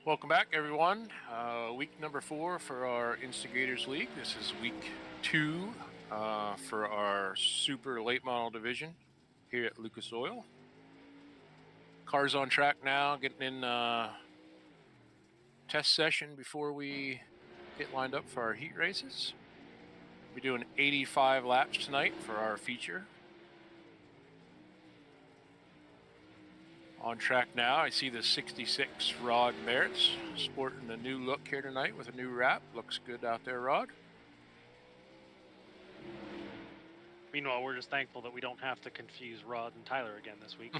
Welcome back, everyone. Week number 4 for our Instigators League. This is week 2 for our super late model division here at Lucas Oil. Cars on track now, getting in test session before we get lined up for our heat races. We're doing 85 laps tonight for our feature. On track now, I see the 66 Rod Merritt's sporting a new look here tonight with a new wrap. Looks good out there, Rod. Meanwhile, we're just thankful that we don't have to confuse Rod and Tyler again this week.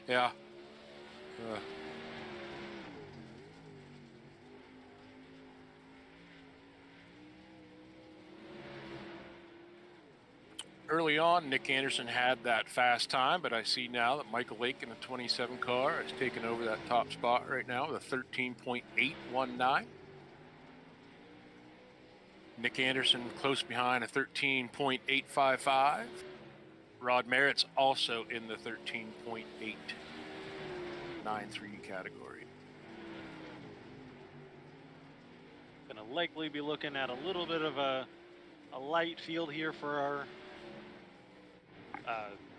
Yeah. Early on, Nick Anderson had that fast time, but I see now that Michael Lake in the 27 car has taken over that top spot right now with a 13.819. Nick Anderson close behind a 13.855. Rod Merritt's also in the 13.893 category. Gonna likely be looking at a little bit of a light field here for our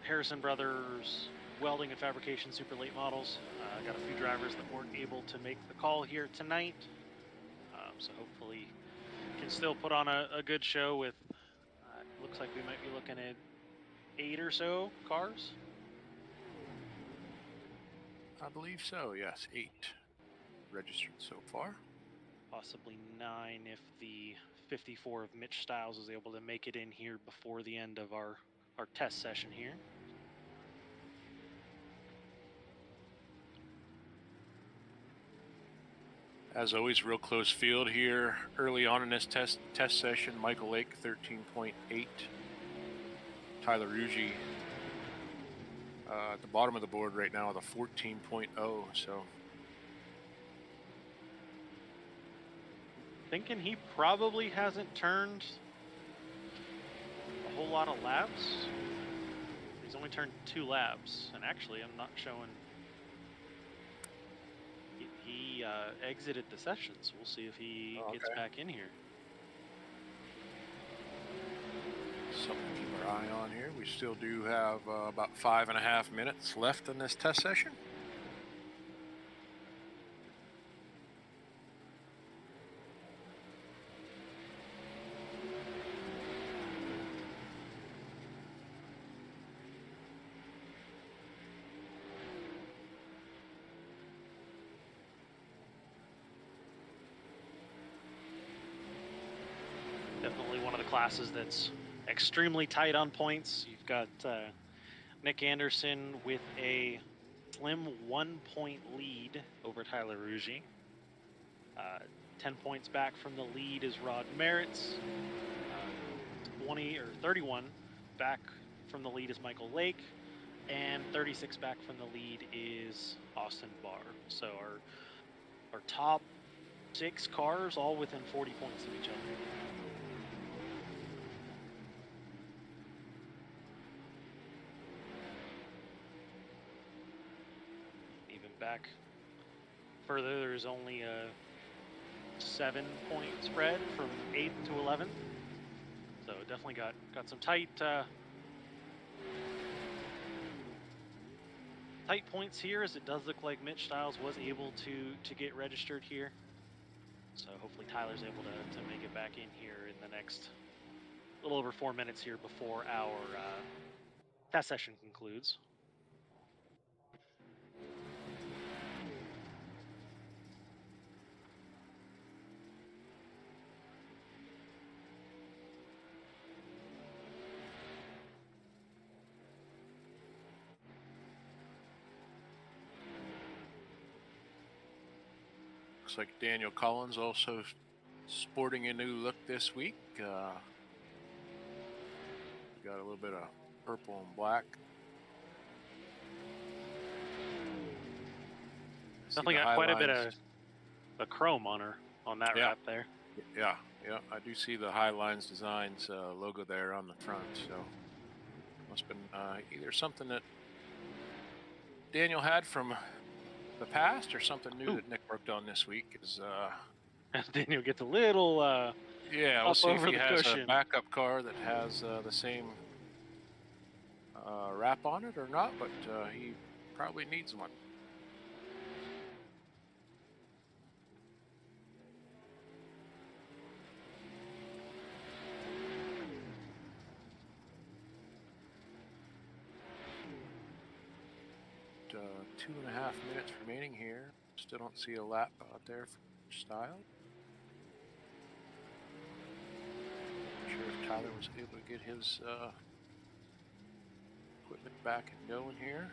Harrison Brothers welding and fabrication super late models. Got a few drivers that weren't able to make the call here tonight, so hopefully can still put on a good show with, looks like we might be looking at 8 or so cars. I believe so, yes, 8 registered so far. Possibly 9 if the 54 of Mitch Stiles is able to make it in here before the end of our test session here. As always, real close field here early on in this test session. Michael Lake, 13.8. Tyler Ruggie at the bottom of the board right now with a 14.0. So Thinking he probably hasn't turned a whole lot of laps. He's only turned 2 laps, and actually I'm not showing. He exited the session, so we'll see if he gets back in here. Something to keep our eye on here. We still do have about 5.5 minutes left in this test session. Definitely one of the classes that's extremely tight on points. You've got Nick Anderson with a slim 1-point lead over Tyler Ruggie. 10 points back from the lead is Rod Merritt's. 20 or 31 back from the lead is Michael Lake, and 36 back from the lead is Austin Barr. So our top 6 cars all within 40 points of each other. Even back further, there's only a 7-point spread from 8th to 11th. So definitely got some tight points here, as it does look like Mitch Stiles was able to get registered here. So hopefully Tyler's able to make it back in here in the next little over 4 minutes here before our test session concludes. Looks like Daniel Collins also sporting a new look this week. Got a little bit of purple and black. Definitely got quite a bit of chrome on that wrap there. Yeah, I do see the High Lines Designs logo there on the front, so must have been either something that Daniel had from the past or something new Ooh. that Nick worked on this week is Daniel gets a little yeah, we'll up see if over he the has a cushion. backup car that has the same wrap on it or not, but he probably needs one. But, 2.5 minutes remaining here. Still don't see a lap out there for style. Not sure if Tyler was able to get his equipment back and going here.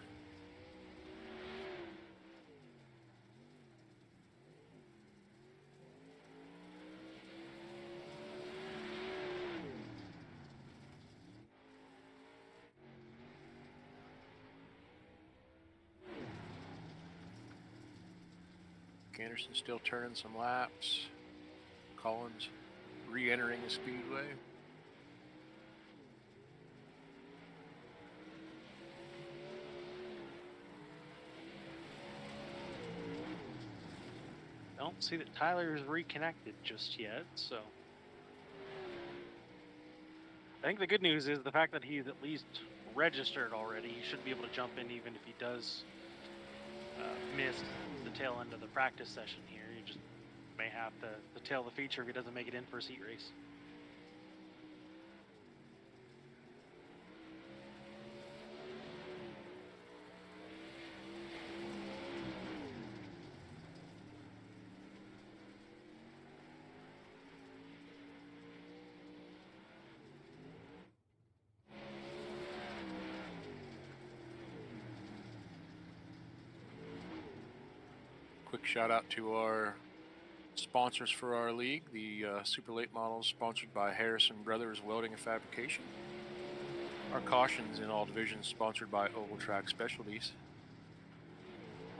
Anderson still turning some laps. Collins re-entering the speedway. Don't see that Tyler is reconnected just yet, so I think the good news is the fact that he's at least registered already. He should be able to jump in even if he does miss the tail end of the practice session here. You just may have to tail the feature if he doesn't make it in for his heat race. Quick shout out to our sponsors for our league, the Super Late models sponsored by Harrison Brothers Welding and Fabrication. Our cautions in all divisions sponsored by Oval Track Specialties.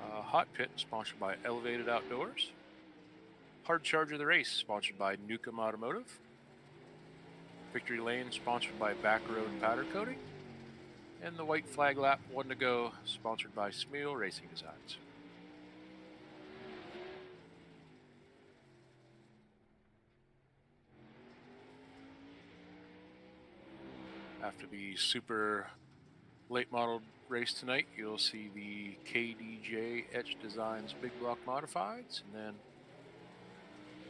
Hot Pit sponsored by Elevated Outdoors. Hard Charge of the Race sponsored by Newcomb Automotive. Victory Lane sponsored by Backroad Powder Coating. And the White Flag Lap 1 to go sponsored by Smeal Racing Designs. After the super late model race tonight, you'll see the KDJ Etch Designs Big Block Modifieds, and then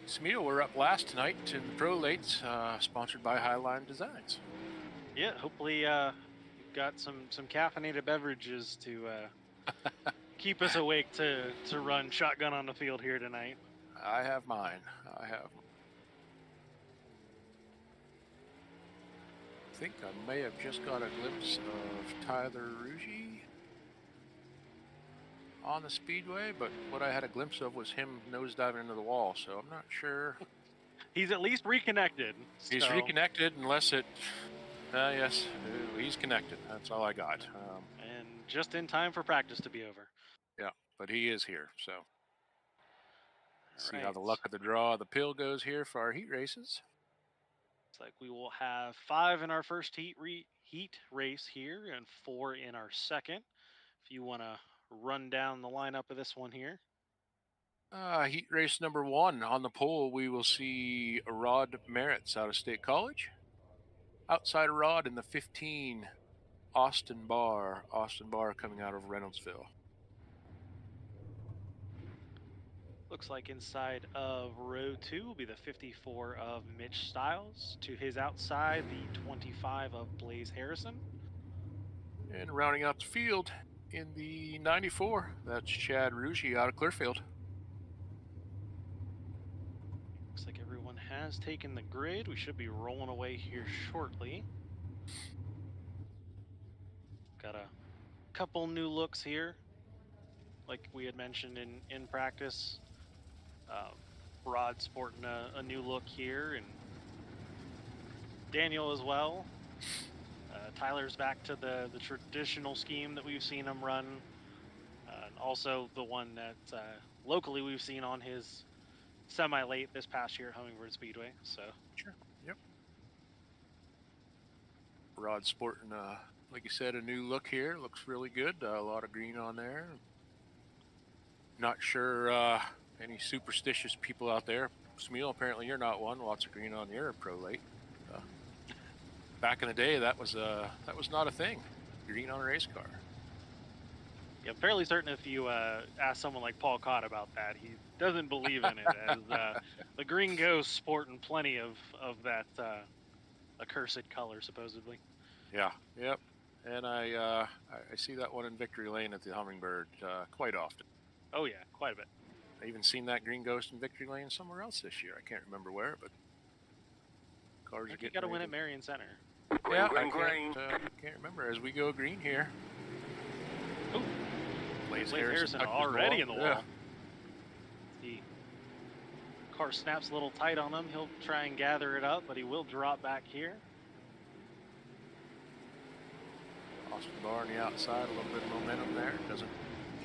Smeal, we're up last tonight in the Pro Lates, sponsored by Highline Designs. Yeah, hopefully you've got some caffeinated beverages to keep us awake to run shotgun on the field here tonight. I have mine. I think I may have just got a glimpse of Tyler Rugy on the speedway, but what I had a glimpse of was him nosediving into the wall, so I'm not sure. He's at least reconnected. He's reconnected, unless it... yes, he's connected. That's all I got. And just in time for practice to be over. Yeah, but he is here, so... See right. how the luck of the draw of the pill goes here for our heat races. It's like we will have 5 in our first heat race here and 4 in our second. If you want to run down the lineup of this one here. Heat race number 1 on the pole, we will see Rod Merritts out of State College. Outside of Rod in the 15, Austin Barr coming out of Reynoldsville. Looks like inside of row 2 will be the 54 of Mitch Stiles. To his outside, the 25 of Blaze Harrison. And rounding out the field in the 94, that's Chad Rugy out of Clearfield. Looks like everyone has taken the grid. We should be rolling away here shortly. Got a couple new looks here, like we had mentioned in practice. Rod sporting a new look here, and Daniel as well. Tyler's back to the traditional scheme that we've seen him run, and also the one that locally we've seen on his semi-late this past year at Hummingbird Speedway. So sure, yep. Rod sporting, like you said, a new look here. Looks really good. A lot of green on there. Not sure any superstitious people out there. Smeal, apparently you're not one. Lots of green on your prolate. Back in the day, that was not a thing. Green on a race car. Yeah, I'm fairly certain if you ask someone like Paul Cott about that, he doesn't believe in it, as the green ghosts sporting plenty of that accursed color, supposedly. Yeah. Yep. And I see that one in Victory Lane at the Hummingbird quite often. Oh yeah, quite a bit. I even seen that green ghost in Victory Lane somewhere else this year. I can't remember where, but cars are You getting. got to win at Marion Center. Yeah, I can't remember. As we go green here. Ooh. Blaze Harrison already in the wall. Yeah. The car snaps a little tight on him. He'll try and gather it up, but he will drop back here. Austin Barr on the outside, a little bit of momentum there.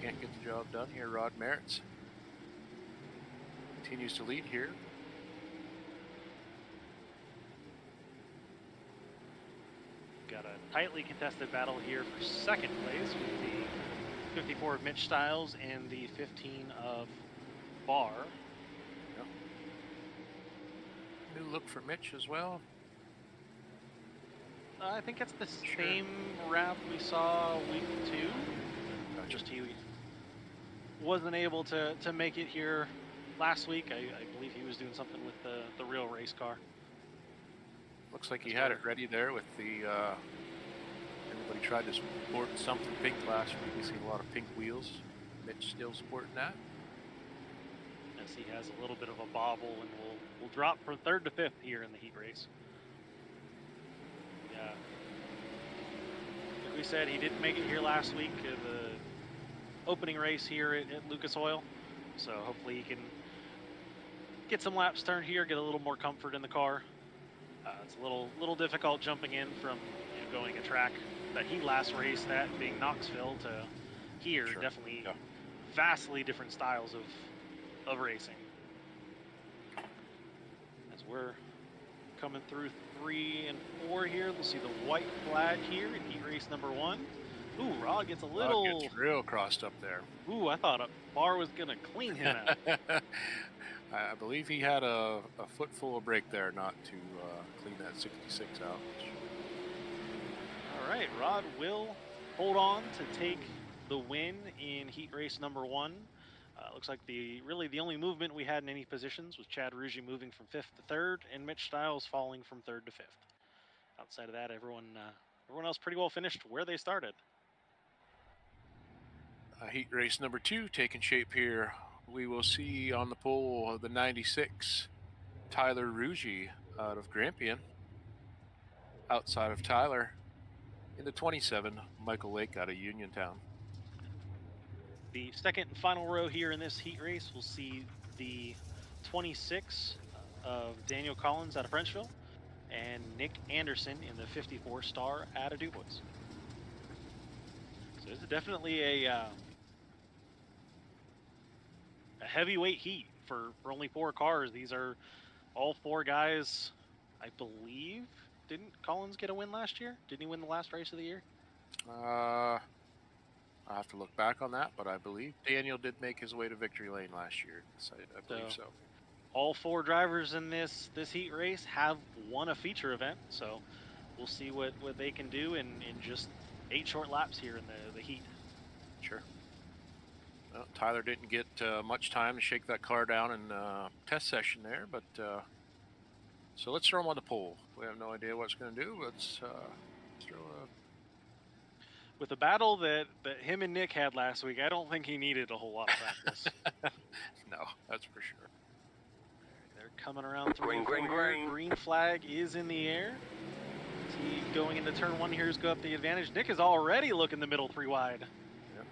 Can't get the job done here. Rod Merritt's continues to lead here. Got a tightly contested battle here for second place with the 54 of Mitch Stiles and the 15 of Barr. Yep. New look for Mitch as well. I think it's the same wrap we saw week 2. Gotcha. Just he wasn't able to make it here last week. I believe he was doing something with the real race car. Looks like he had it ready there with the, everybody tried to sport something pink last week. We see a lot of pink wheels. Mitch still sporting that. As he has a little bit of a bobble, and we'll drop from 3rd to 5th here in the heat race. Yeah. Like we said, he didn't make it here last week, the opening race here at Lucas Oil. So hopefully he can get some laps turned here, get a little more comfort in the car. It's a little difficult jumping in from going a track that he last raced at, being Knoxville, to here. Sure. Definitely vastly different styles of racing. As we're coming through 3 and 4 here, we'll see the white flag here in heat race number 1. Ooh, Rod gets a little... Rod gets real crossed up there. Ooh, I thought a bar was going to clean him out. I believe he had a foot full of brake there not to clean that 66 out. All right, Rod will hold on to take the win in heat race number 1. Looks like the only movement we had in any positions was Chad Ruggie moving from 5th to 3rd, and Mitch Stiles falling from 3rd to 5th. Outside of that, everyone else pretty well finished where they started. Heat race number 2 taking shape here. We will see on the pole the 96 Tyler Ruggie out of Grampian. Outside of Tyler, in the 27 Michael Lake out of Uniontown. The second and final row here in this heat race, we'll see the 26 of Daniel Collins out of Frenchville and Nick Anderson in the 54 Star out of Du Bois. So it's definitely a heavyweight heat for only 4 cars. These are all 4 guys, I believe. Didn't Collins get a win last year? Didn't he win the last race of the year? I'll have to look back on that, but I believe Daniel did make his way to victory lane last year. So I believe so. All 4 drivers in this heat race have won a feature event, so we'll see what they can do in just 8 short laps here in the heat. Sure. Well, Tyler didn't get much time to shake that car down in test session there, but so let's throw him on the pole. We have no idea what it's going to do, but let's throw a... With the battle that him and Nick had last week, I don't think he needed a whole lot of practice. No, that's for sure. They're coming around through green flag is in the air. He going into turn 1 here is go up the advantage. Nick is already looking the middle 3 wide. Yep.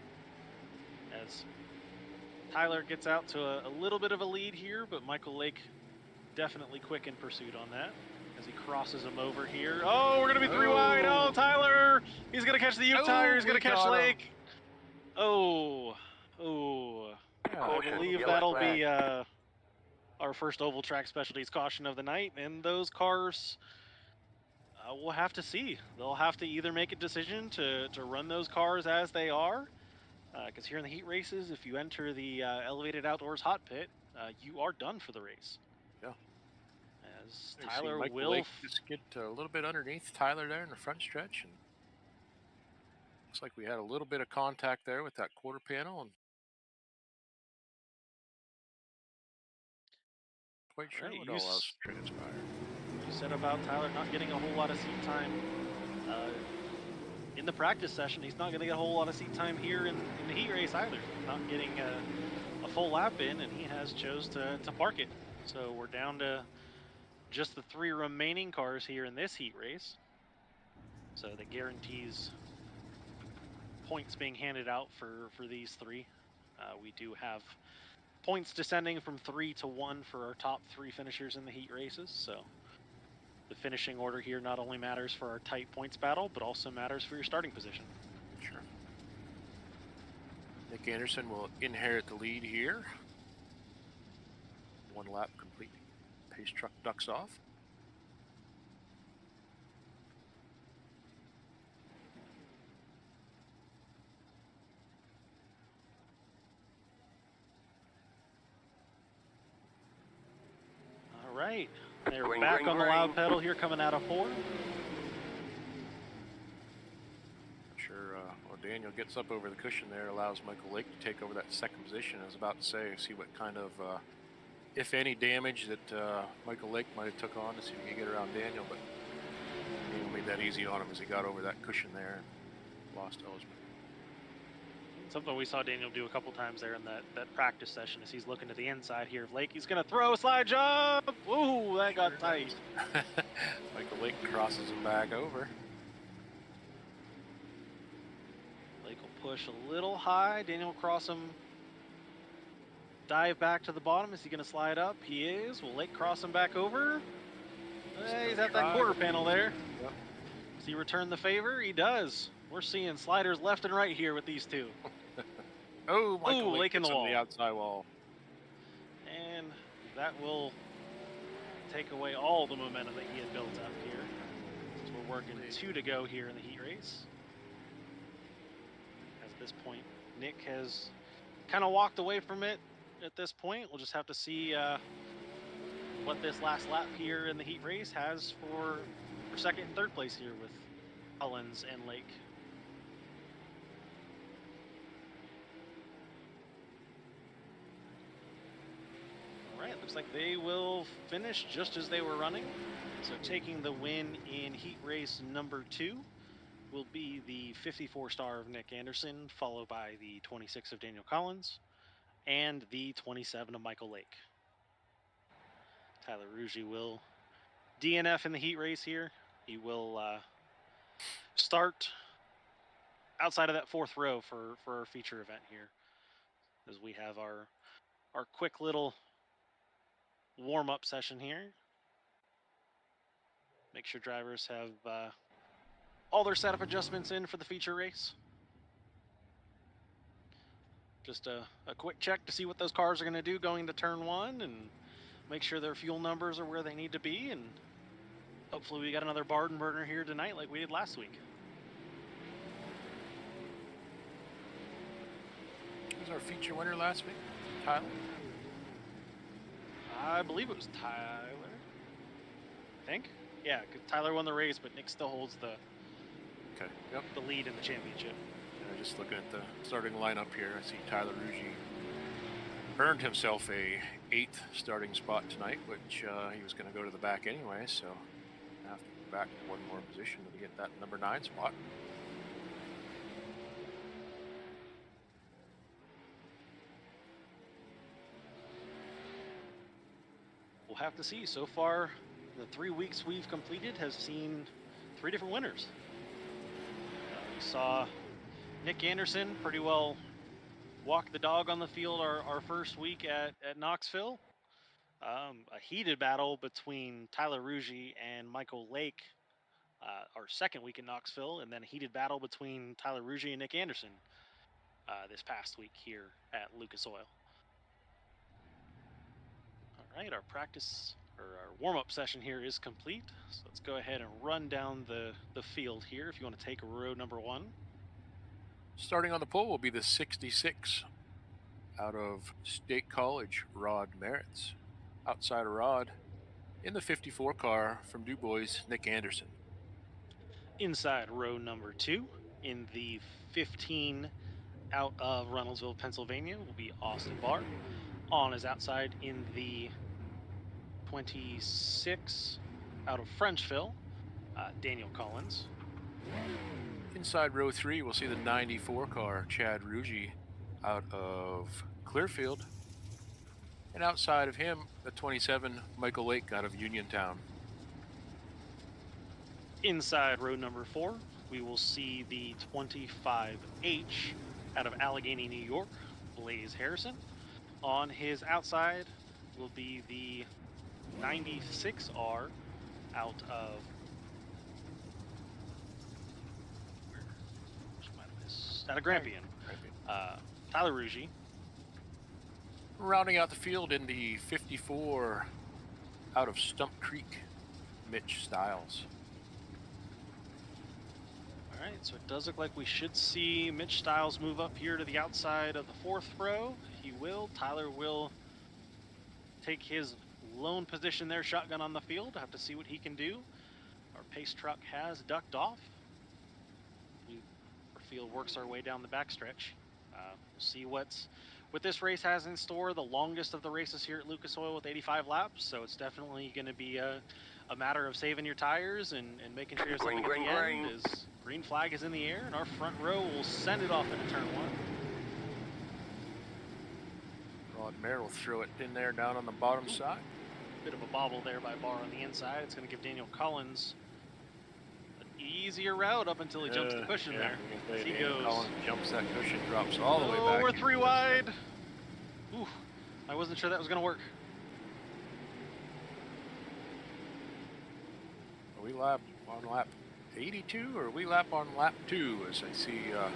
As Tyler gets out to a little bit of a lead here, but Michael Lake definitely quick in pursuit on that as he crosses him over here. Oh, we're going to be 3 wide. Oh, Tyler! He's going to catch the U tire. He's going to catch Lake. Oh. I believe that'll be our first oval track specialties caution of the night, and those cars we'll have to see. They'll have to either make a decision to run those cars as they are, Because here in the heat races, if you enter the elevated outdoors hot pit, you are done for the race. Yeah. As You see Tyler Michael will Lake just get a little bit underneath Tyler there in the front stretch, and looks like we had a little bit of contact there with that quarter panel, and quite all sure right. what all else transpired. You said about Tyler not getting a whole lot of seat time in the practice session. He's not going to get a whole lot of seat time here in the heat race either. Not getting a full lap in, and he has chose to park it. So we're down to just the 3 remaining cars here in this heat race. So that guarantees points being handed out for these 3. We do have points descending from 3 to 1 for our top 3 finishers in the heat races. So the finishing order here not only matters for our tight points battle, but also matters for your starting position. Sure. Nick Anderson will inherit the lead here. 1 lap complete. Pace truck ducks off. All right, they're back on the loud pedal here coming out of 4. Sure, well, Daniel gets up over the cushion there, allows Michael Lake to take over that second position. I was about to say, see what kind of, if any, damage that Michael Lake might have took on to see if he could get around Daniel, but Daniel made that easy on him as he got over that cushion there and lost eligibility. Something we saw Daniel do a couple times there in that practice session as he's looking to the inside here of Lake. He's going to throw a slide jump. Ooh, that got tight. Michael Lake crosses him back over. Lake will push a little high. Daniel will cross him. Dive back to the bottom. Is he going to slide up? He is. Will Lake cross him back over? He's at that quarter panel there. Yep. Does he return the favor? He does. We're seeing sliders left and right here with these 2. Oh, Michael Lake in the wall. The outside wall. And that will take away all the momentum that he had built up here. So we're working 2 to go here in the heat race. As at this point, Nick has kind of walked away from it at this point. We'll just have to see what this last lap here in the heat race has for second and third place here with Collins and Lake. All right, looks like they will finish just as they were running. So taking the win in heat race number 2 will be the 54 star of Nick Anderson, followed by the 26 of Daniel Collins, and the 27 of Michael Lake. Tyler Rugy will DNF in the heat race here. He will start outside of that 4th row for our feature event here, as we have our quick little warm-up session here. Make sure drivers have all their setup adjustments in for the feature race. Just a quick check to see what those cars are going to do going to turn 1 and make sure their fuel numbers are where they need to be, and hopefully we got another barn burner here tonight like we did last week. Who was our feature winner last week? Tyler? I believe it was Tyler. I think. Yeah, because Tyler won the race, but Nick still holds the lead in the championship. Yeah, just looking at the starting lineup here, I see Tyler Rugy earned himself a 8th starting spot tonight, which he was going to go to the back anyway, so I have to go back to 1 more position to get that number 9 spot. We'll have to see. So far, the 3 weeks we've completed has seen 3 different winners. We saw Nick Anderson pretty well walk the dog on the field our first week at Knoxville. A heated battle between Tyler Rugy and Michael Lake our second week in Knoxville, and then a heated battle between Tyler Rugy and Nick Anderson this past week here at Lucas Oil. All right, our practice or our warm-up session here is complete. So let's go ahead and run down the field here if you want to take row number 1. Starting on the pole will be the 66 out of State College, Rod Merritts. Outside of Rod, in the 54 car from Du Bois, Nick Anderson. Inside row number 2, in the 15 out of Runnelsville, Pennsylvania, will be Austin Barr. On his outside in the 26 out of Frenchville, Daniel Collins. Inside row 3, we'll see the 94 car, Chad Ruggie, out of Clearfield. And outside of him, the 27, Michael Lake, out of Uniontown. Inside row number 4, we will see the 25H out of Allegheny, New York, Blaze Harrison. On his outside will be the 96R out of Grampian, Tyler Ruggie. Rounding out the field in the 54 out of Stump Creek, Mitch Stiles. All right, so it does look like we should see Mitch Stiles move up here to the outside of the 4th row. He will. Tyler will take his lone position there, shotgun on the field. Have to see what he can do. Our pace truck has ducked off. Our field works our way down the backstretch. We'll see what this race has in store. The longest of the races here at Lucas Oil with 85 laps, so it's definitely going to be a matter of saving your tires and making sure you're at the end. As green flag is in the air, and our front row will send it off into turn 1. Rod Merritt will throw it in there down on the bottom side. Bit of a bobble there by Barr on the inside. It's going to give Daniel Collins an easier route up until he jumps the cushion there. As he goes. Collins jumps that cushion, drops all the way back. We're 3 wide. Ooh, I wasn't sure that was going to work. Are we lap on lap 82 or are we lap on lap 2 as I see and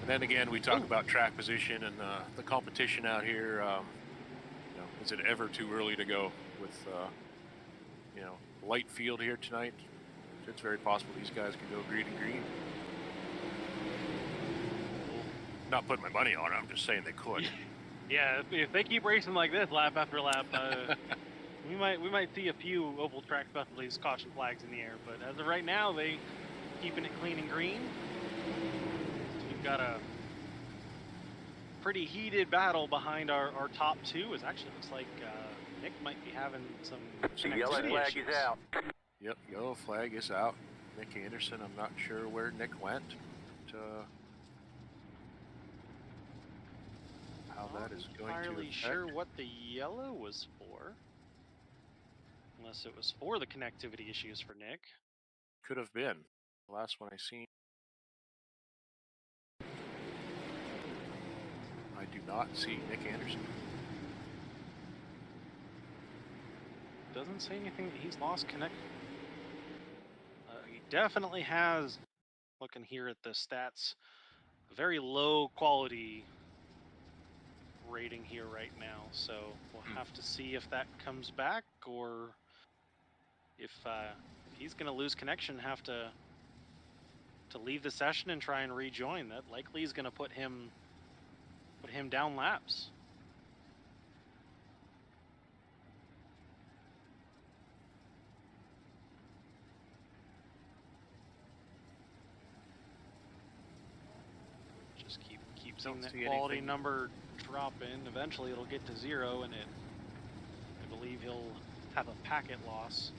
then again we talk about track position and the competition out here. You know, is it ever too early to go with you know, light field here tonight? It's very possible these guys can go green and green. Not putting my money on it, I'm just saying they could. Yeah, if they keep racing like this lap after lap, we might see a few oval track specialties caution flags in the air. But as of right now, they keeping it clean and green. So we've got a pretty heated battle behind our top 2. It actually looks like Nick might be having some yellow flag issues. is out. Yep, yellow flag is out. Nick Anderson, I'm not sure where Nick went. But, how that is going to affect. Entirely sure what the yellow was for. Unless it was for the connectivity issues for Nick. Could have been. The last one I seen. I do not see Nick Anderson. Doesn't say anything that he's lost connect. He definitely has, looking here at the stats, a very low quality rating here right now. So we'll have to see if that comes back or if he's going to lose connection, have to leave the session and try and rejoin. That likely is going to put him down laps. Just keep seeing that quality number drop in. Eventually it'll get to 0, and I believe he'll have a packet loss.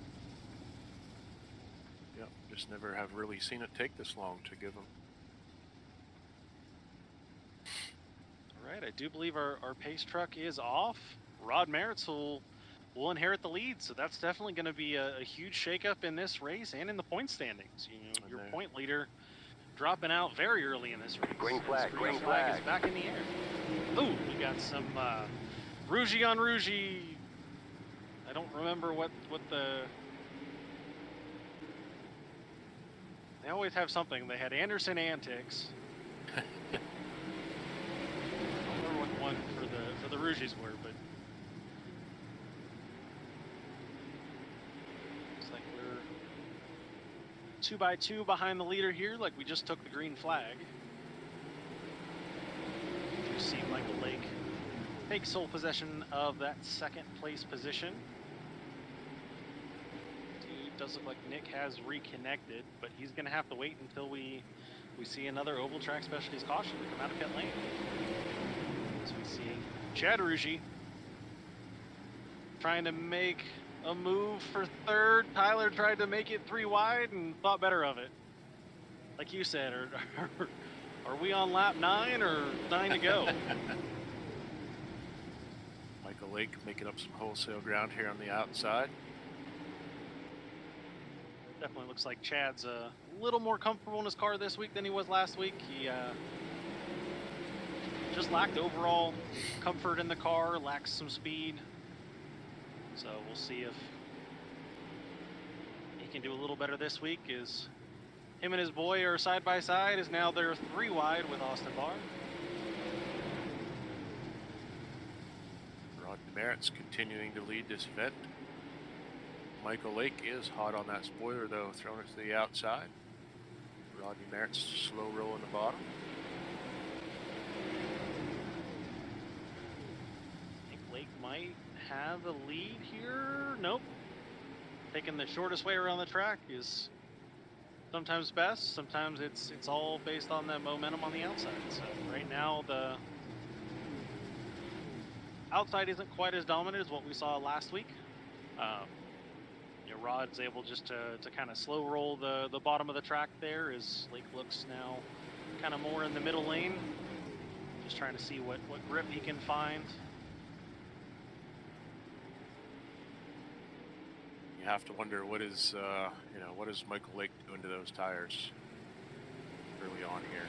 Yep, just never have really seen it take this long to give him. All right, I do believe our pace truck is off. Rod Merritts will inherit the lead, so that's definitely going to be a huge shakeup in this race and in the point standings. You know, your point leader dropping out very early in this race. Green flag, green flag is back in the air. Ooh, we got some Ruggie on Ruggie. I don't remember what the... They always have something. They had Anderson antics. I don't remember what one for the Ruggies were, but looks like we're 2x2 behind the leader here, like we just took the green flag. You see Michael Lake take sole possession of that second place position. It does look like Nick has reconnected, but he's going to have to wait until we see another oval track specialties caution to come out of pit lane. So we see Chad Rougy trying to make a move for third. Tyler tried to make it 3 wide and thought better of it. Like you said, are we on lap 9 or 9 to go? Michael Lake making up some wholesale ground here on the outside. Definitely looks like Chad's a little more comfortable in his car this week than he was last week. He just lacked overall comfort in the car, lacks some speed. So we'll see if he can do a little better this week. Is him and his boy are side by side, is now they're 3 wide with Austin Barr. Rod Demerit's continuing to lead this event. Michael Lake is hot on that spoiler though, throwing it to the outside. Rod Demerit's slow roll in the bottom. I think Lake might have a lead here. Nope. Taking the shortest way around the track is sometimes best. Sometimes it's all based on that momentum on the outside. So right now the outside isn't quite as dominant as what we saw last week. Rod's able just to kind of slow roll the bottom of the track there as Lake looks now kind of more in the middle lane. Just trying to see what grip he can find. You have to wonder what is Michael Lake doing to those tires early on here.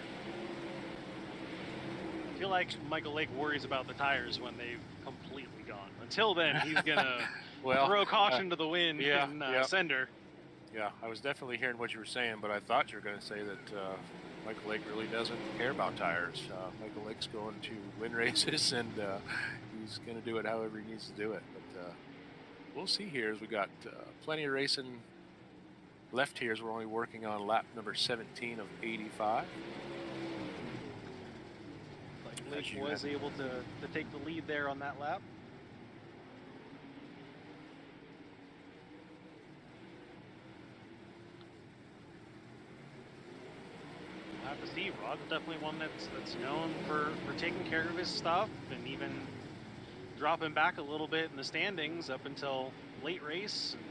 I feel like Michael Lake worries about the tires when they've completely gone. Until then, he's gonna throw caution to the wind and sender. Yeah, I was definitely hearing what you were saying, but I thought you were going to say that Michael Lake really doesn't care about tires. Michael Lake's going to win races, and he's going to do it however he needs to do it. But we'll see here as we got plenty of racing left here as we're only working on lap number 17 of 85. Lake was able to take the lead there on that lap. We'll have to see. Rod's definitely one that's known for taking care of his stuff and even dropping back a little bit in the standings up until late race. And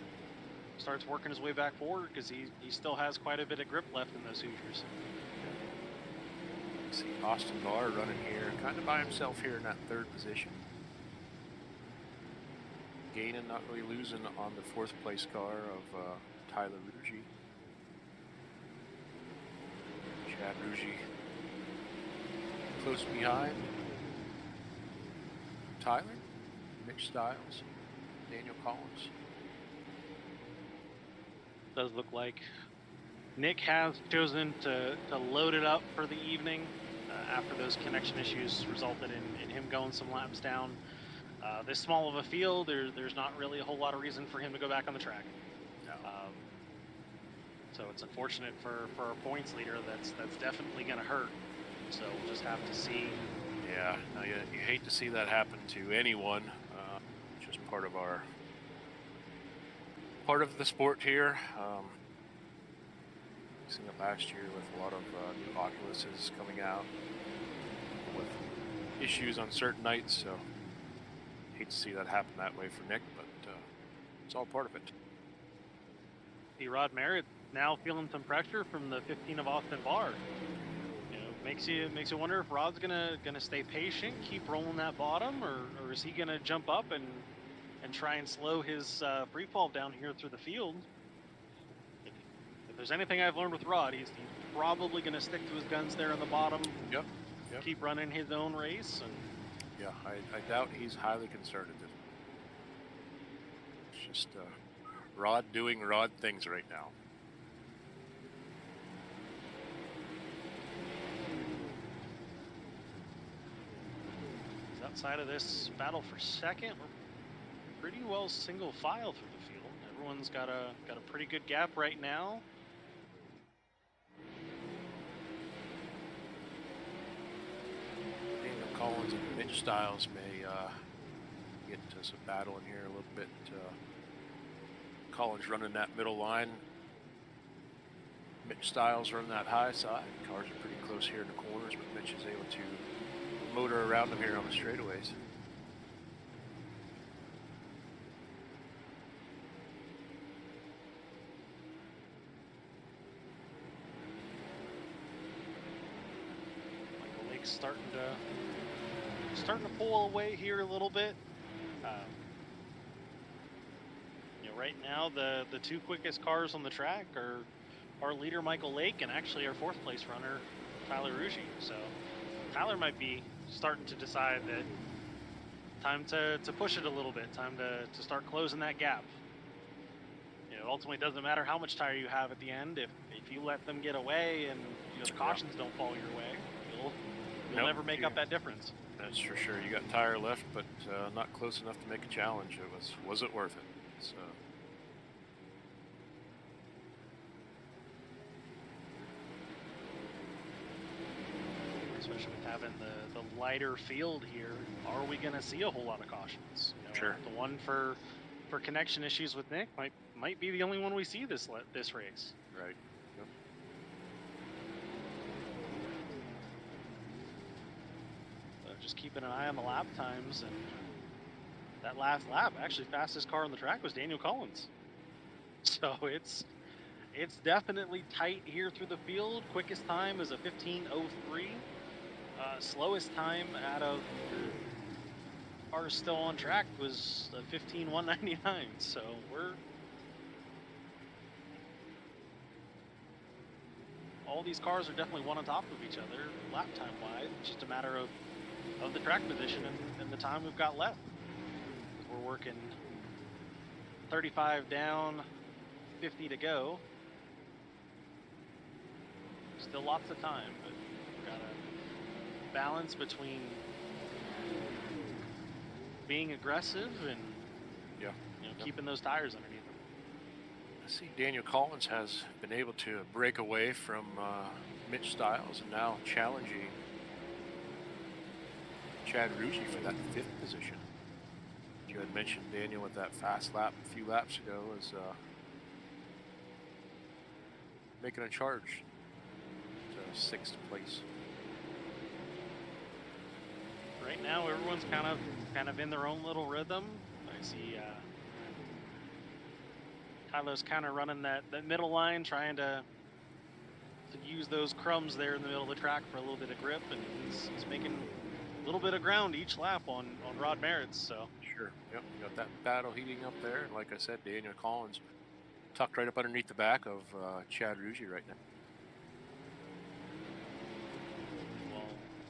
starts working his way back forward because he still has quite a bit of grip left in those Hoosiers. See Austin Barr running here, kind of by himself here in that third position. Gaining, not really losing on the 4th place car of Tyler Rougy. Chad Rougy close behind. Tyler, Mitch Stiles, Daniel Collins. Does look like Nick has chosen to load it up for the evening after those connection issues resulted in him going some laps down. This small of a field, there's not really a whole lot of reason for him to go back on the track. No. So it's unfortunate for our points leader. That's definitely going to hurt. So we'll just have to see. Yeah, no, you hate to see that happen to anyone. Just part of the sport here. Seen it last year with a lot of new Oculuses coming out with issues on certain nights, so hate to see that happen that way for Nick, but it's all part of it. See Rod Merritt now feeling some pressure from the 15 of Austin Barr. Makes you wonder if Rod's gonna stay patient, keep rolling that bottom, or is he gonna jump up and try and slow his free fall down here through the field? If there's anything I've learned with Rod, he's probably going to stick to his guns there on the bottom. Yep. Keep running his own race. And yeah, I doubt he's highly concerted. It's just Rod doing Rod things right now. Outside of this battle for second, we're pretty well single file through the field. Everyone's got a pretty good gap right now. Collins and Mitch Styles may get into some battle in here a little bit. Collins running that middle line. Mitch Styles running that high side. Cars are pretty close here in the corners, but Mitch is able to motor around them here on the straightaways. Michael Lake's starting to pull away here a little bit. Right now the two quickest cars on the track are our leader Michael Lake and actually our fourth place runner Tyler Rugy. So Tyler might be starting to decide that time to push it a little bit, time to start closing that gap. Ultimately it doesn't matter how much tire you have at the end. If you let them get away and the cautions don't fall your way, you'll never make up that difference. That's for sure. You got tire left, but not close enough to make a challenge. Was it worth it? So. Especially with having the lighter field here, are we going to see a whole lot of cautions? Sure. The one for connection issues with Nick might be the only one we see this race. Right. Yep. So just keeping an eye on the lap times, and that last lap, actually fastest car on the track was Daniel Collins. So it's definitely tight here through the field. Quickest time is a 15:03. Slowest time out of cars still on track was a 15:199. So all these cars are definitely one on top of each other lap time wise. It's just a matter of the track position and the time we've got left. We're working 35 down, 50 to go. Still lots of time, but we've got a balance between being aggressive and keeping those tires underneath them. I see Daniel Collins has been able to break away from Mitch Styles and now challenging Chad Rugy for that 5th position. You had mentioned Daniel with that fast lap a few laps ago is making a charge to 6th place. Right now, everyone's kind of in their own little rhythm. I see Tyler's kind of running that middle line, trying to use those crumbs there in the middle of the track for a little bit of grip, and he's making a little bit of ground each lap on Rod Merritt's. So sure, yep, you got that battle heating up there, and like I said, Daniel Collins tucked right up underneath the back of Chad Rugy right now. Well,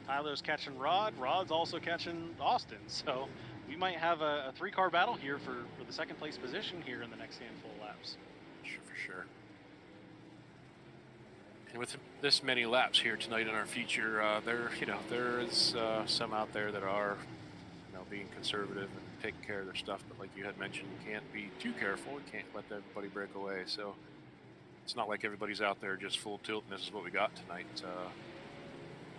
Tyler's catching Rod. Rod's also catching Austin. So we might have a 3-car battle here for the 2nd place position here in the next handful of laps. Sure, for sure. And with this many laps here tonight in our feature, there is some out there that are, being conservative and taking care of their stuff. But like you had mentioned, you can't be too careful. You can't let everybody break away. So it's not like everybody's out there just full tilt and this is what we got tonight.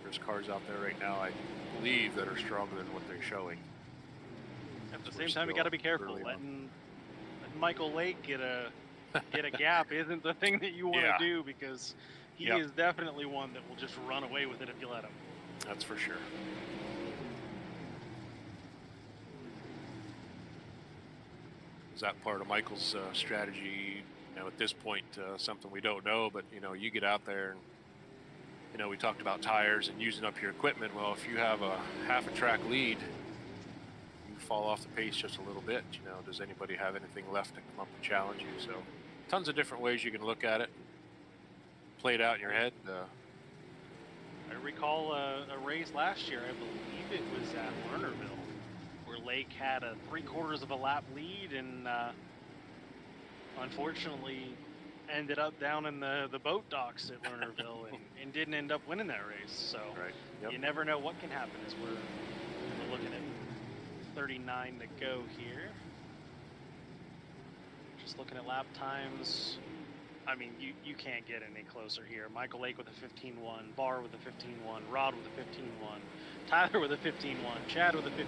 There's cars out there right now, I believe, that are stronger than what they're showing. At the same time, you got to be careful. Letting Michael Lake get a gap isn't the thing that you want to do, because he is definitely one that will just run away with it if you let him. That's for sure. Is that part of Michael's strategy? At this point, something we don't know, but you get out there and we talked about tires and using up your equipment. Well, if you have a half a track lead, you fall off the pace just a little bit. Does anybody have anything left to come up and challenge you? So tons of different ways you can look at it, play it out in your head. I recall a race last year, I believe it was at Lernerville, where Lake had a 3/4 of a lap lead and unfortunately ended up down in the boat docks at Lernerville and didn't end up winning that race. So you never know what can happen as we're looking at 39 to go here. Just looking at lap times. I mean, you can't get any closer here. Michael Lake with a 15-1, Barr with a 15-1, Rod with a 15-1, Tyler with a 15-1, Chad with a 15-2,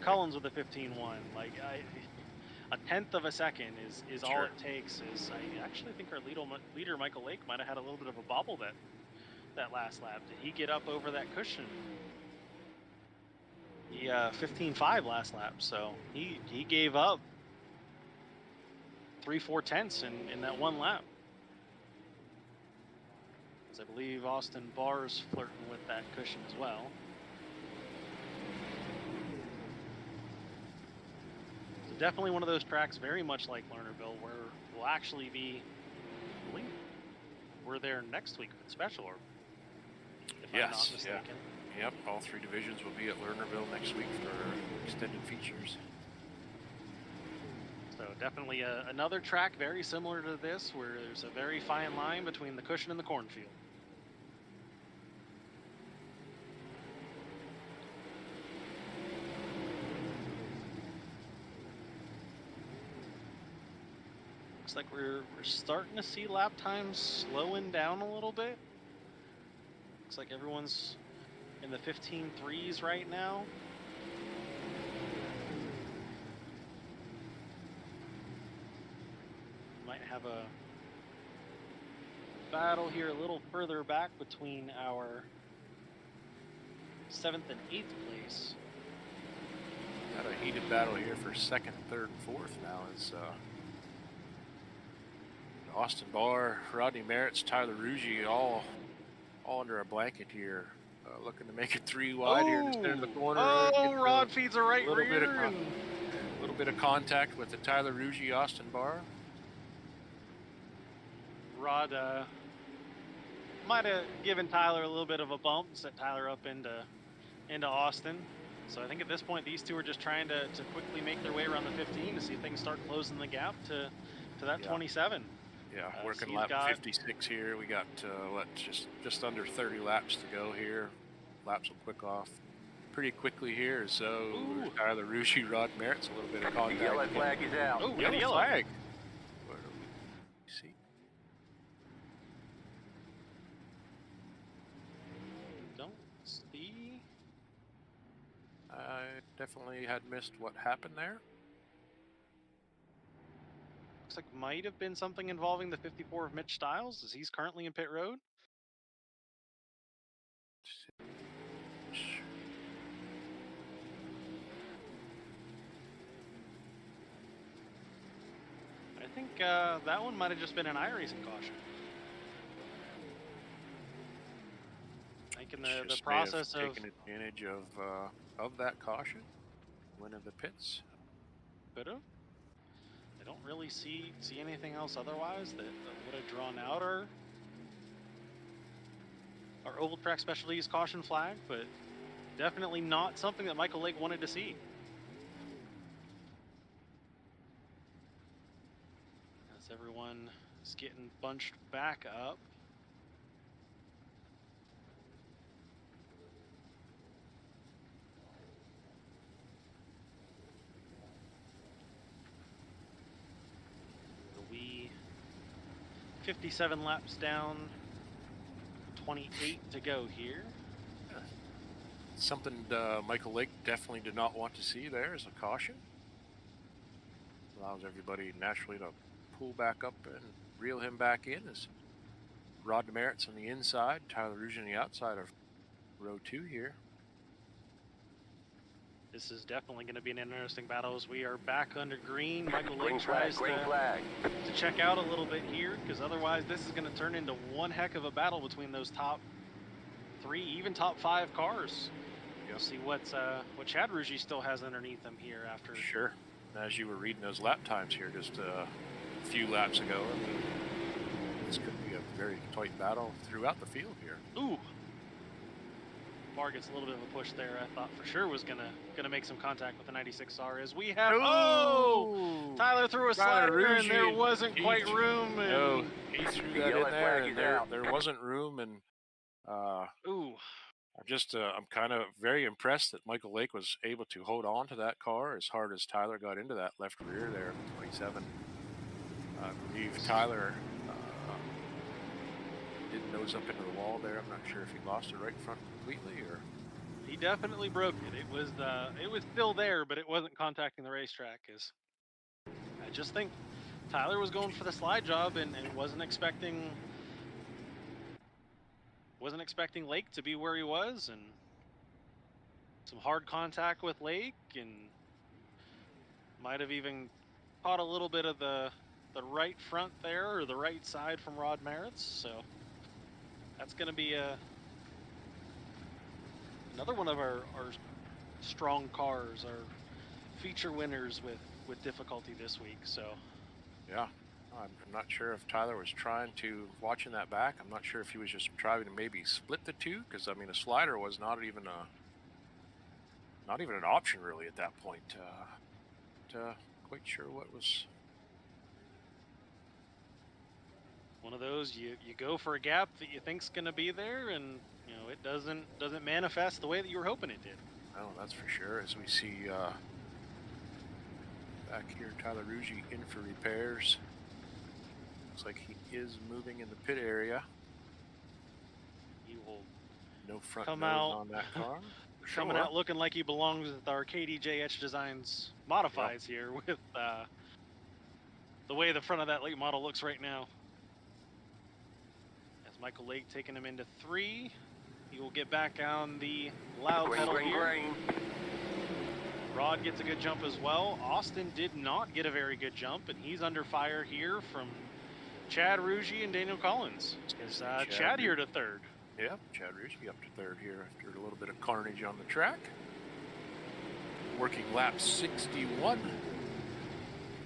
Collins with a 15-1. Like, a tenth of a second is all Sure. it takes. I actually think our leader Michael Lake might have had a little bit of a bobble that last lap. Did he get up over that cushion? He 15.5 last lap, so he gave up 3/4 tenths in that one lap. As I believe Austin Barr's flirting with that cushion as well. So definitely one of those tracks, very much like Lernerville, where we'll actually be, I believe, we're there next week for the special, or if I'm not Yes. mistaken. Yeah. Yep. All 3 divisions will be at Lernerville next week for extended features. So definitely another track very similar to this, where there's a very fine line between the cushion and the cornfield. Looks like we're starting to see lap times slowing down a little bit. Looks like everyone's in the 15.3s right now. Might have a battle here a little further back between our 7th and 8th place. Got a heated battle here for 2nd, 3rd, and 4th now is Austin Barr, Rodney Merritt's, Tyler Ruggie, all under a blanket here, looking to make it 3 wide here in the center of the corner. Oh, Rod feeds a right rear. A little bit of contact with the Tyler Ruggie, Austin Barr. Rod might have given Tyler a little bit of a bump and set Tyler up into Austin. So I think at this point these two are just trying to quickly make their way around the 15 to see if they can start closing the gap to that 27. Yeah, working so lap 56 here. We got just under 30 laps to go here. Laps will quick off pretty quickly here. So Tyler Ruggie, Rod Merritt's a little bit of contact. The yellow flag is out. Oh, Yellow flag. Where do we see? Don't see. I definitely had missed what happened there. Looks like might have been something involving the 54 of Mitch Stiles, as he's currently in pit road. I think that one might have just been an iracing caution. Like in the process of taking advantage of that caution, went in the pits. Could have. I don't really see anything else otherwise that would have drawn out our Oval Track Specialties caution flag, but definitely not something that Michael Lake wanted to see. As everyone is getting bunched back up. We 57 laps down, 28 to go here. Something Michael Lake definitely did not want to see there is a caution. Allows everybody naturally to pull back up and reel him back in as Rod Merritt's on the inside, Tyler Ruggie on the outside of row 2 here. This is definitely going to be an interesting battle as we are back under green. Michael Green Lake flag, tries green flag. to check out a little bit here, because otherwise this is going to turn into one heck of a battle between those top 3, even top 5 cars. We'll see what Chad Ruggie still has underneath him here after. Sure. As you were reading those lap times here just a few laps ago, I mean, this could be a very tight battle throughout the field here. Ooh. Barr gets a little bit of a push there. I thought for sure was gonna make some contact with the 96R as we have. Oh! Tyler threw a slider and there wasn't quite room. And no, he threw that in there, and there wasn't room. And ooh, I'm kind of very impressed that Michael Lake was able to hold on to that car as hard as Tyler got into that left rear there, 27. I believe Tyler did nose up into the wall there. I'm not sure if he lost the right front completely or. He definitely broke it. It was still there, but it wasn't contacting the racetrack. I just think Tyler was going for the slide job and wasn't expecting Lake to be where he was, and some hard contact with Lake, and might have even caught a little bit of the right front there, or the right side from Rod Merritt's. So that's going to be another one of our strong cars, our feature winners with difficulty this week. So yeah, I'm not sure if Tyler was trying to, watching that back, I'm not sure if he was just trying to maybe split the two, because I mean a slider was not even an option really at that point. Quite sure what was. One of those, you go for a gap that you think's going to be there, and it doesn't manifest the way that you were hoping it did. Oh, that's for sure. As we see back here, Tyler Rugy in for repairs. Looks like he is moving in the pit area. He will no front come nose out on that car. Coming out looking like he belongs with our KDJH Designs modifieds here, with the way the front of that late model looks right now. As Michael Lake taking him into 3, he will get back on the loud pedal here. Rod gets a good jump as well. Austin did not get a very good jump, and he's under fire here from Chad Rugy and Daniel Collins. Is Chad here to 3rd? Yeah, Chad Rugy up to 3rd here after a little bit of carnage on the track. Working lap 61.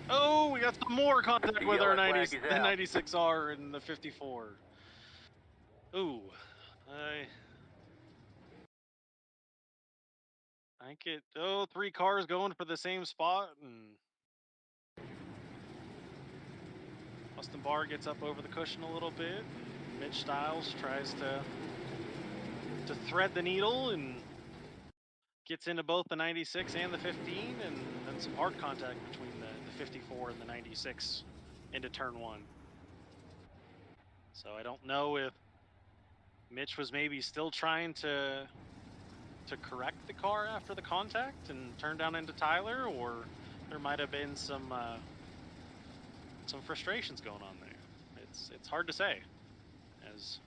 Oh, we got some more contact with our 96R and the 54. Ooh, I get 3 cars going for the same spot, and Austin Barr gets up over the cushion a little bit. Mitch Stiles tries to thread the needle and gets into both the 96 and the 15, and then some hard contact between the 54 and the 96 into turn 1. So I don't know if Mitch was maybe still trying to correct the car after the contact and turn down into Tyler, or there might have been some frustrations going on there. It's hard to say, as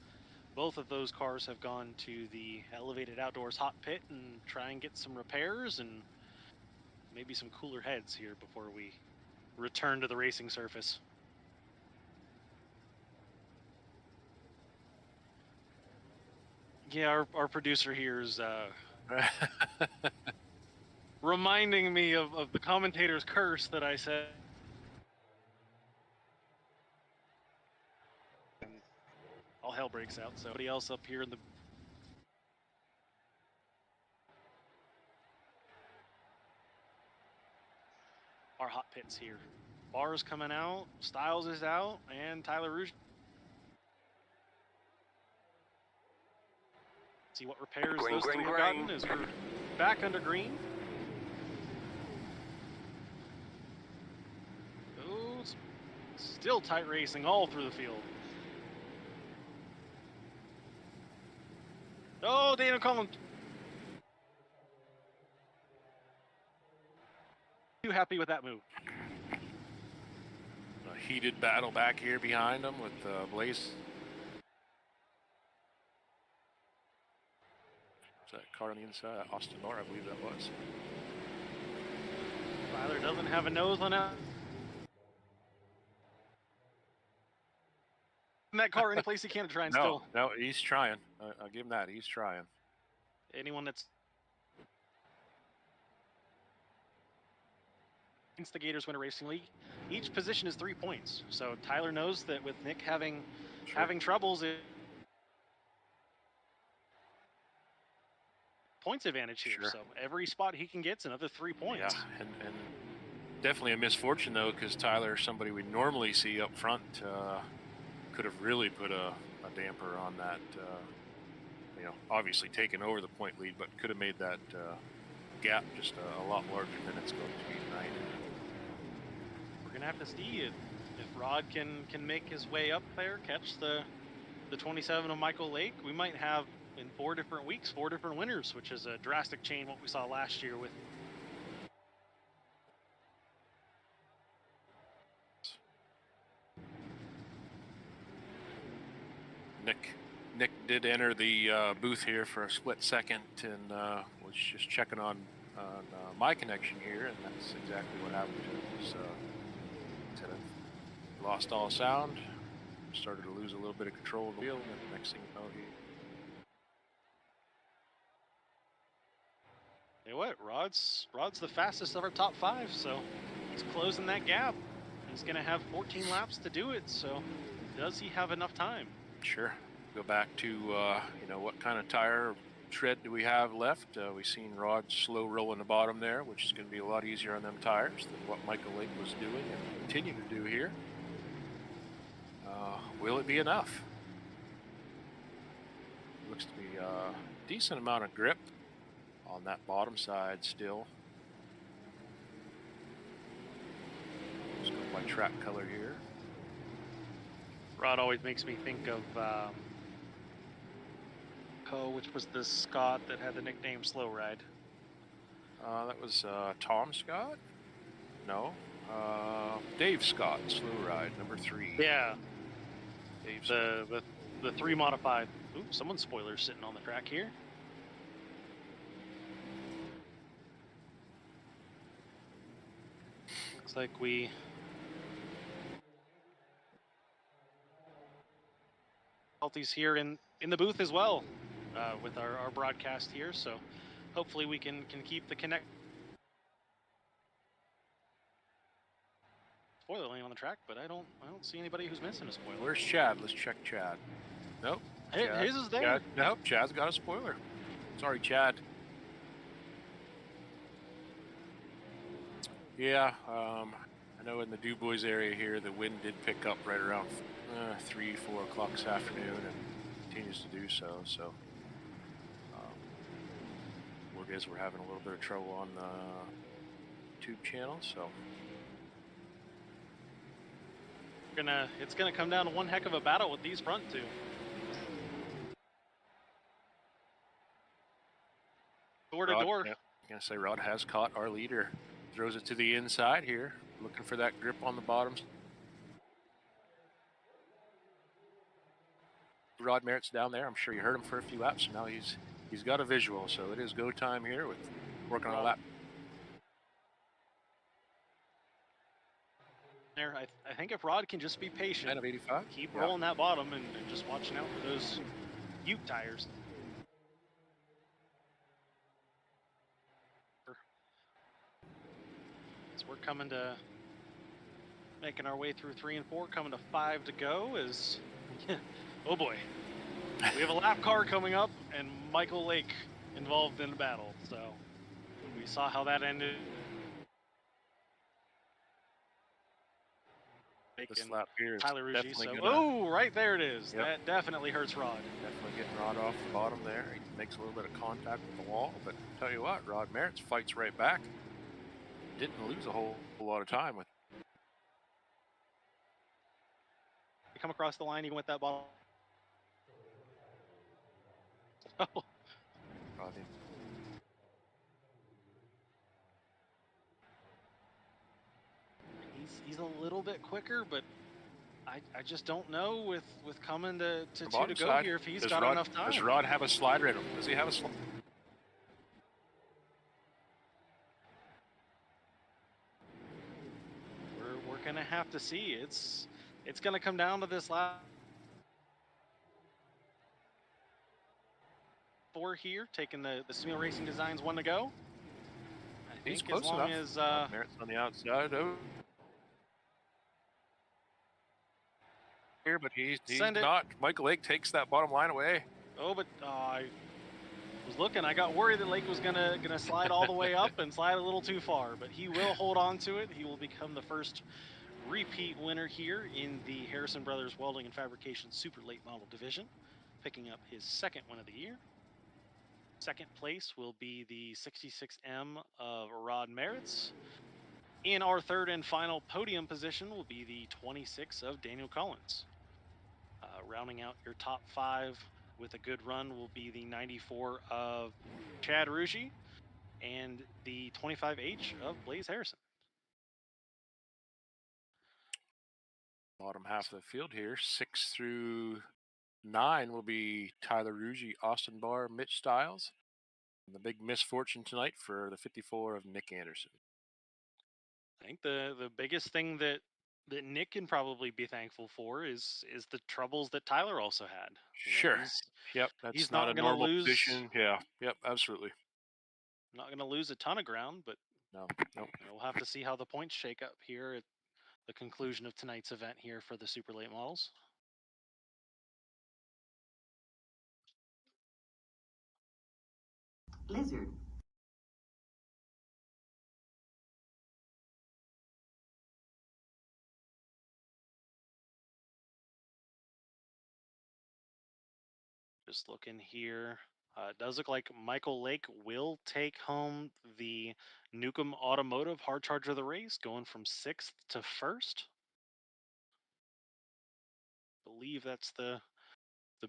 both of those cars have gone to the elevated outdoors hot pit and try and get some repairs and maybe some cooler heads here before we return to the racing surface. Yeah, our producer here is reminding me of the commentator's curse that I said. And all hell breaks out. So somebody else up here in the our hot pits here. Barr's coming out, Styles is out, and Tyler Rouge. See what repairs those three have gotten as we're back under green. Oh, still tight racing all through the field. Oh, Daniel Collins. Too happy with that move. A heated battle back here behind him with Blaze. Is that car on the inside? Austin Barr, I believe that was. Tyler doesn't have a nose on that. In that car any place he can to try and still. No, he's trying. I'll give him that. He's trying. Anyone that's Instigators win a racing league, each position is 3 points. So Tyler knows that with Nick having troubles, points advantage here. Sure. So every spot he can get's another 3 points. Yeah, and definitely a misfortune though, because Tyler, somebody we normally see up front, could have really put a damper on that. Obviously taken over the point lead, but could have made that gap just a lot larger than it's going to be tonight. We're gonna have to see if Rod can make his way up there, catch the the 27 of Michael Lake, we might have in 4 different weeks 4 different winners, which is a drastic change what we saw last year with. Nick did enter the booth here for a split second and was just checking on my connection here, and that's exactly what happened to him. Said I lost all sound, started to lose a little bit of control of the wheel, and then the next thing you know, You know what? Rod's the fastest of our top 5, so he's closing that gap. He's going to have 14 laps to do it, so does he have enough time? Sure. Go back to, what kind of tire tread do we have left? We've seen Rod slow rolling the bottom there, which is going to be a lot easier on them tires than what Michael Lake was doing and continue to do here. Will it be enough? Looks to be a decent amount of grip on that bottom side still. Let's go by track color here. Rod always makes me think of, which was the Scott that had the nickname Slow Ride. That was Tom Scott? No. Dave Scott, Slow Ride, number 3. Yeah. Dave the 3 modified. Ooh, someone's spoiler's sitting on the track here. Looks like we difficulties here in the booth as well with our broadcast here, so hopefully we can keep the connect. Spoiler lane on the track, but I don't see anybody who's missing a spoiler. Where's Chad? Let's check Chad. Nope. His is there. Chad, nope, Chad's got a spoiler. Sorry, Chad. Yeah, I know in the Du Bois area here, the wind did pick up right around 3, 4 o'clock this afternoon and continues to do so. So, word is we're having a little bit of trouble on the tube channel. So, it's gonna come down to one heck of a battle with these front two. Door to door. Yeah, I'm gonna say Rod has caught our leader. Throws it to the inside here, looking for that grip on the bottom. Rod Merritt's down there. I'm sure you heard him for a few laps. Now he's got a visual, so it is go time here with working on a lap. There, I think if Rod can just be patient, 9 of 85. Keep rolling that bottom and just watching out for those Ute tires. So we're coming to making our way through 3 and 4, coming to 5 to go. Is oh boy, we have a lap car coming up and Michael Lake involved in the battle. So we saw how that ended. This lap here is Tyler Rougy, definitely right there it is. Yep. That definitely hurts Rod. Definitely getting Rod off the bottom there. He makes a little bit of contact with the wall, but tell you what, Rod Merritt fights right back. Didn't lose a whole lot of time with. You come across the line even with that ball. Oh. He's a little bit quicker, but I just don't know with coming to 2 to go here if he's got enough time. Does Rod have a slide rhythm? Does he have a slide? We're gonna have to see. It's gonna come down to this lap 4 here, taking the Smeel Racing Designs 1 to go. I think close as long enough. as Merritt's on the outside. Oh. Here, but he's not. Michael Lake takes that bottom line away. Oh, but I was looking. I got worried that Lake was gonna slide all the way up and slide a little too far, but he will hold on to it. He will become the first repeat winner here in the Harrison Brothers Welding and Fabrication Super Late Model Division, picking up his 2nd win of the year. 2nd place will be the 66M of Rod Merritt's. In our 3rd and final podium position will be the 26 of Daniel Collins. rounding out your top 5 with a good run will be the 94 of Chad Rugy and the 25H of Blaze Harrison. Bottom half of the field here, 6 through 9 will be Tyler Rugy, Austin Barr, Mitch Stiles. And the big misfortune tonight for the 54 of Nick Anderson. I think the biggest thing that Nick can probably be thankful for is the troubles that Tyler also had. Sure. Yep, that's he's not not a going to normal lose. position. Yeah. Yep. Absolutely. Not going to lose a ton of ground, but no. We'll have to see how the points shake up here at the conclusion of tonight's event here for the super late models. Blizzard. Just looking here. It does look like Michael Lake will take home the Newcomb Automotive hard charger of the race, going from 6th to 1st. Believe that's the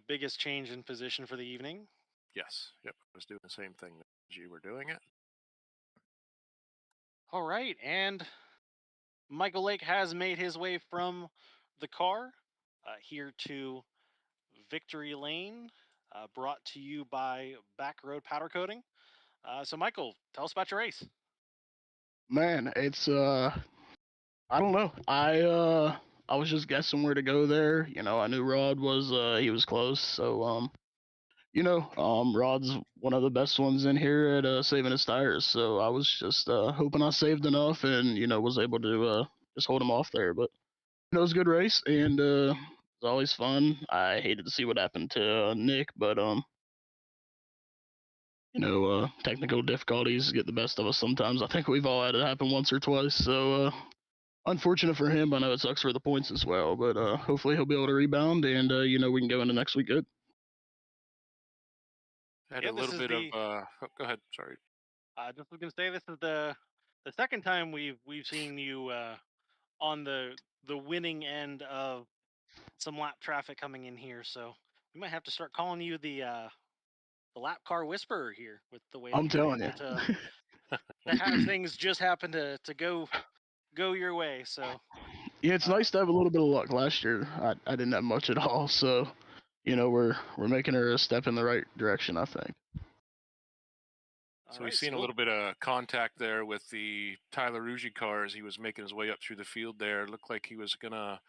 biggest change in position for the evening. Yes. Yep. I was doing the same thing as you were doing it. All right, and Michael Lake has made his way from the car here to Victory Lane, brought to you by Back Road Powder Coating. So, Michael, tell us about your race. Man, it's I don't know. I was just guessing where to go there. You know, I knew Rod was he was close, so Rod's one of the best ones in here at saving his tires. So I was just hoping I saved enough and was able to just hold him off there. But it was a good race and it was always fun. I hated to see what happened to Nick, but technical difficulties get the best of us sometimes. I think we've all had it happen once or twice. So unfortunate for him. I know it sucks for the points as well, but hopefully he'll be able to rebound and we can go into next week good. Had a little bit of go ahead. Sorry. I just was gonna say this is the second time we've seen you on the winning end of some lap traffic coming in here, so we might have to start calling you the lap car whisperer here with the way that I'm telling you to have things just happen to go your way. So yeah, it's nice to have a little bit of luck. Last year I didn't have much at all, so we're making her a step in the right direction, I think. So we've seen a little bit of contact there with the Tyler Rugy car as he was making his way up through the field there. It looked like he was going to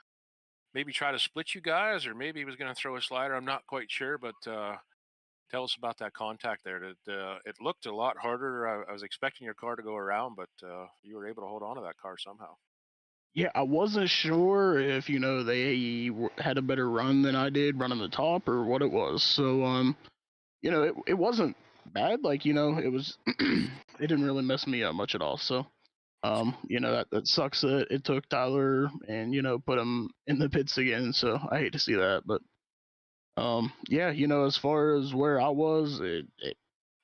maybe try to split you guys, or maybe he was going to throw a slider. I'm not quite sure, but tell us about that contact there. It looked a lot harder. I was expecting your car to go around, but you were able to hold on to that car somehow. Yeah, I wasn't sure if they had a better run than I did running the top or what it was. So it wasn't bad. Like it was. It didn't really mess me up much at all. So that sucks that it took Tyler and put him in the pits again. So I hate to see that, but yeah, as far as where I was,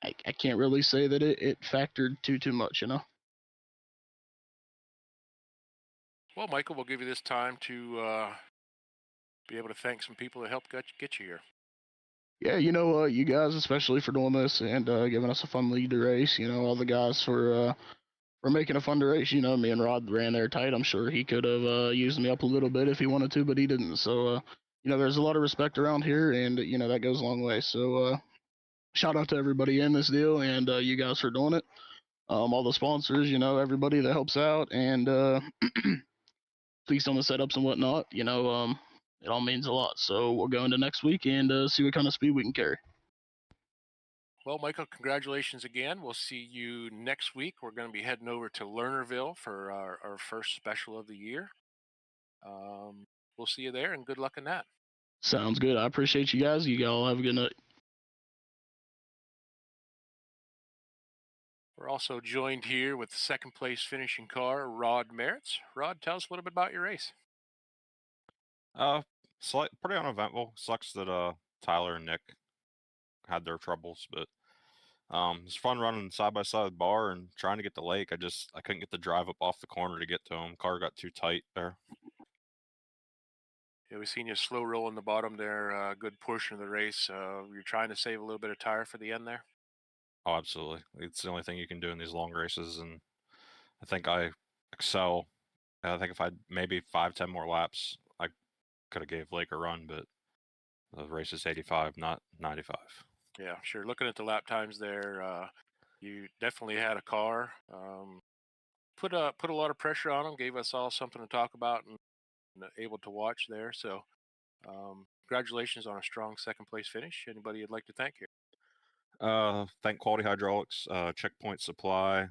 I can't really say that it factored too much, Well, Michael, we'll give you this time to be able to thank some people that helped get you here. Yeah, you guys especially for doing this and giving us a fun lead to race. All the guys for making a fun to race. Me and Rod ran there tight. I'm sure he could have used me up a little bit if he wanted to, but he didn't. So there's a lot of respect around here, and that goes a long way. So shout out to everybody in this deal, and you guys for doing it. All the sponsors, everybody that helps out, and please on the setups and whatnot. It all means a lot. So we'll go into next week and see what kind of speed we can carry. Well, Michael, congratulations again. We'll see you next week. We're going to be heading over to Lernerville for our first special of the year. We'll see you there, and good luck in that. Sounds good. I appreciate you guys. You all have a good night. We're also joined here with the second place finishing car, Rod Merritz. Rod, tell us a little bit about your race. Pretty uneventful. Sucks that Tyler and Nick had their troubles, but it's fun running side by side with Barr and trying to get to Lake. I couldn't get the drive up off the corner to get to him. Car got too tight there. Yeah, we've seen you slow roll in the bottom there. Good portion of the race. You're trying to save a little bit of tire for the end there. Oh, absolutely. It's the only thing you can do in these long races, and I think I excel. I think if I maybe 5, 10 more laps, I could have gave Lake a run, but the race is 85, not 95. Yeah, sure. Looking at the lap times there, you definitely had a car. Put a lot of pressure on them. Gave us all something to talk about and able to watch there. So, congratulations on a strong second place finish. Anybody you'd like to thank here? Thank Quality Hydraulics, Checkpoint Supply,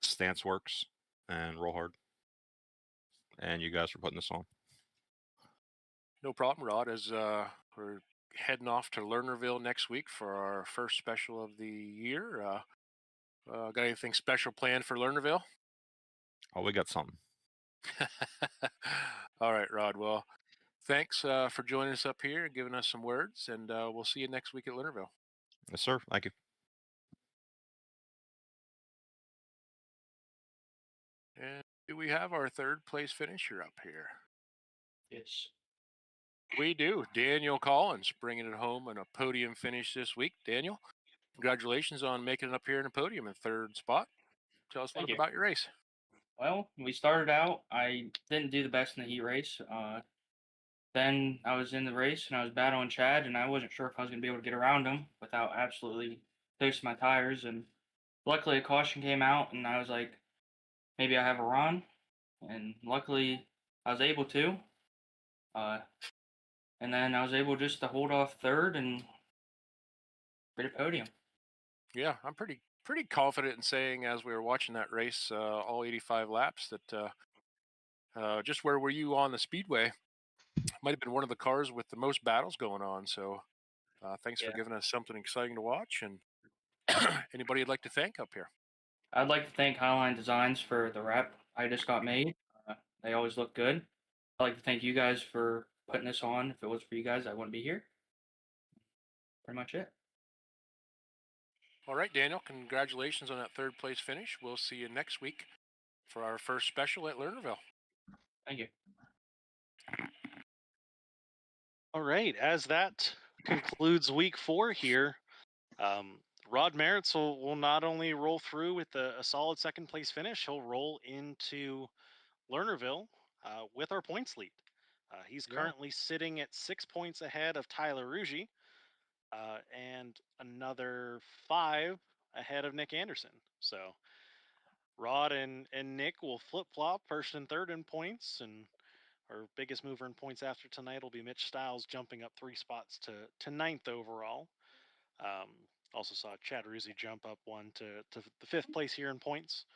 Stance Works, and Roll Hard. And you guys for putting this on. No problem, Rod. As we're heading off to Lernerville next week for our first special of the year. Got anything special planned for Lernerville? Oh, we got something. All right, Rod. Well, thanks for joining us up here and giving us some words, and we'll see you next week at Lernerville. Yes, sir. Thank you. And do we have our third place finisher up here? Yes. We do. Daniel Collins bringing it home in a podium finish this week. Daniel, congratulations on making it up here in a podium in third spot. Tell us a Thank little you. bit about your race. Well, we started out. I didn't do the best in the heat race. Then I was in the race and I was battling Chad, and I wasn't sure if I was going to be able to get around him without absolutely toasting my tires. And luckily, a caution came out, and I was like, maybe I have a run. And luckily, I was able to. And then I was able just to hold off third and get a podium. Yeah, I'm pretty confident in saying as we were watching that race, all 85 laps, that just where were you on the speedway might have been one of the cars with the most battles going on. So thanks for Yeah. giving us something exciting to watch. And anybody you'd like to thank up here? I'd like to thank Highline Designs for the wrap I just got made. They always look good. I'd like to thank you guys for putting this on. If it was for you guys, I wouldn't be here. Pretty much it. All right, Daniel, congratulations on that third place finish. We'll see you next week for our first special at Lernerville. Thank you. All right, as that concludes week 4 here, Rod Merritz will not only roll through with a solid second place finish, he'll roll into Lernerville with our points lead. He's Yeah. currently sitting at 6 points ahead of Tyler Rugy and another 5 ahead of Nick Anderson. So Rod and Nick will flip-flop first and third in points, and our biggest mover in points after tonight will be Mitch Stiles, jumping up 3 spots to 9th overall. Also saw Chad Ruzzi jump up 1 to the 5th place here in points.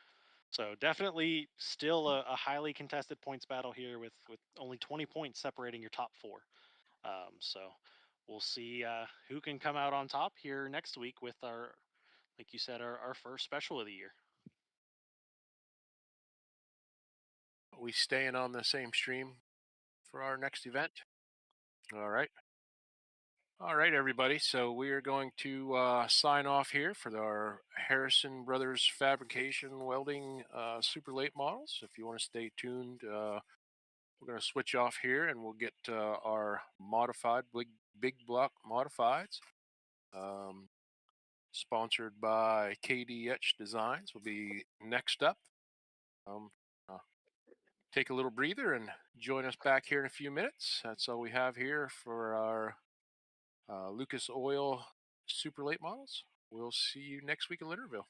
So definitely still a highly contested points battle here with only 20 points separating your top 4. So we'll see who can come out on top here next week with our, like you said, our first special of the year. We staying on the same stream for our next event? All right. All right, everybody. So we are going to sign off here for our Harrison Brothers Fabrication Welding super late models. If you want to stay tuned, we're going to switch off here and we'll get our modified big block modifieds. Sponsored by KD Etch Designs will be next up. Take a little breather and join us back here in a few minutes. That's all we have here for our Lucas Oil super late models. We'll see you next week in Litterville.